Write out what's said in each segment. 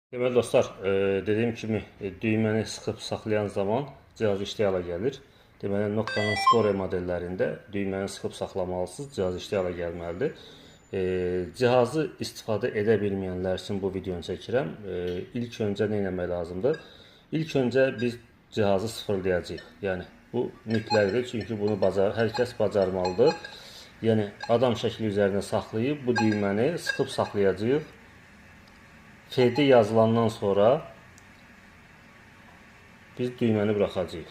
Deməli dostlar, dediyim kimi düyməni sıxıb saxlayan zaman cihaz işlək hala gəlir. Deməli Nokia'nın Score modellərində düyməni sıxıb saxlamalısınız, cihaz işlək hala gəlməlidir. Cihazı istifadə edə bilməyənlər üçün bu videonu çəkirəm. İlk öncə nə etmək lazımdır? İlk öncə biz cihazı sıfırlayacağıq. Yəni bu mütləqdir, çünki bunu hər kəs bacarmalıdır. Yəni adam şəkli üzərində saxlayıb bu düyməni sıxıb saxlayacağıq. FD yazılandan sonra biz düyməni buraxacağıq.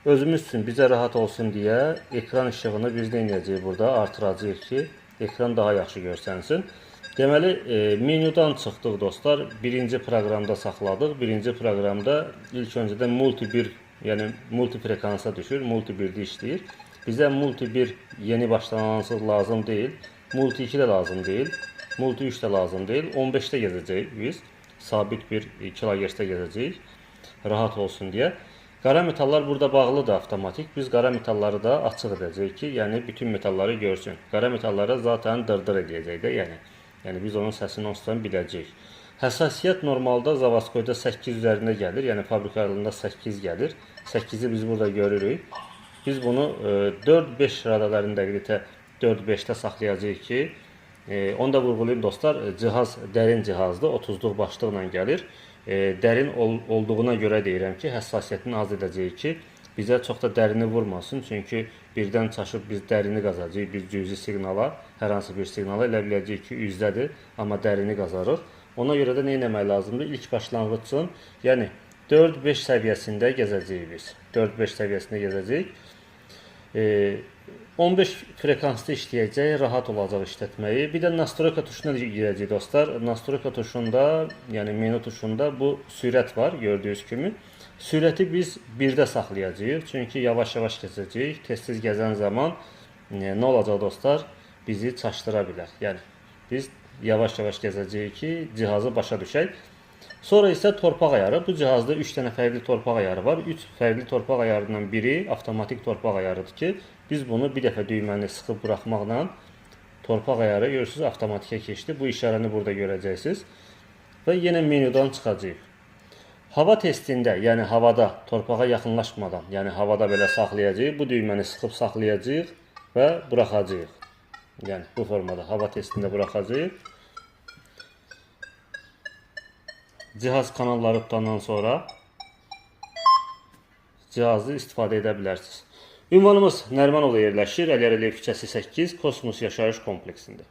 Özümüz üçün bizə rahat olsun deyə ekran işığını biz nə edəcəyik burada? Artıracağıq ki, ekran daha yaxşı görsənsin. Deməli, menyudan çıxdıq dostlar. Birinci proqramda saxladıq. Birinci proqramda ilk öncədən multi 1, yəni multi frekansa düşür. Multi 1-də işləyir. Bizə multi 1 yeni başlanğıc lazım deyil. Multi 2 də lazım deyil. Multi 3 də lazım deyil. 15-də gezəcəyik biz. Sabit bir kilohertzdə gezəcəyik. Rahat olsun deyə. Qara metallar burada bağlıdır avtomatik. Biz qara metalları da açıq edəcəyik ki, yəni bütün metalları görsün. Qara metallara zaten dırdır edəcək də, yəni biz onun səsini onsuzdan biləcəyik. Həssasiyyət normalda Zavaskoyda 8 üzərində gəlir. Yəni fabrikalığında 8 gəlir. 8-i biz burada görürük. Biz bunu 4-5 radalarında qritə 4-5-də saxlayacağıq ki, onu da vurğulayım dostlar, cihaz dərin cihazdır, 30'luq başlıqla gəlir. Dərin olduğuna görə deyirəm ki, həssasiyyətini az edəcəyik ki, bizə çox da dərini vurmasın. Çünki birdən çaşıb biz dərini qazacağıq, biz cüzi siqnala, hər hansı bir siqnala elə biləcəyik ki, üzdədir, amma dərini qazarıq. Ona görə də nə etmək lazımdır? İlk başlanğıc üçün, yəni 4-5 səviyyəsində gəzəcəyik biz. 4-5 səviyyəsində gəzəcəyik. 15 frekansda işləyəcək, rahat olacaq işlətməyi. Bir də nastroyka tuşuna girəcək dostlar. Nastroyka tuşunda, yəni menu tuşunda bu sürət var, gördüyünüz kimi. Sürəti biz 1-də saxlayacağıq. Çünki yavaş-yavaş gəzəcəyik. Tez-tez gəzən zaman nə olacaq dostlar? Bizi çaşdıra bilər. Yəni biz yavaş-yavaş gəzəcəyik ki, cihazı başa düşək. Sonra isə torpaq ayarı. Bu cihazda 3 dənə fərqli torpaq ayarı var. 3 fərqli torpaq ayarından biri avtomatik torpaq ayarıdır ki, biz bunu bir dəfə düyməni sıxıb buraxmaqla torpaq ayarı görürsünüz avtomatikə keçdi. Bu işarəni burada görəcəksiniz. Və yenə menyudan çıxacağıq. Hava testində, yəni havada torpağa yaxınlaşmadan, yəni havada belə saxlayacağıq. Bu düyməni sıxıb saxlayacağıq və buraxacağıq. Yəni bu formada hava testində buraxacağıq. Cihaz kanalları tutandan sonra cihazı istifadə edə bilərsiniz. Ünvanımız Nərimanov yerləşir. Əliyar Əliyev küçəsi 8, Kosmos yaşayış kompleksində.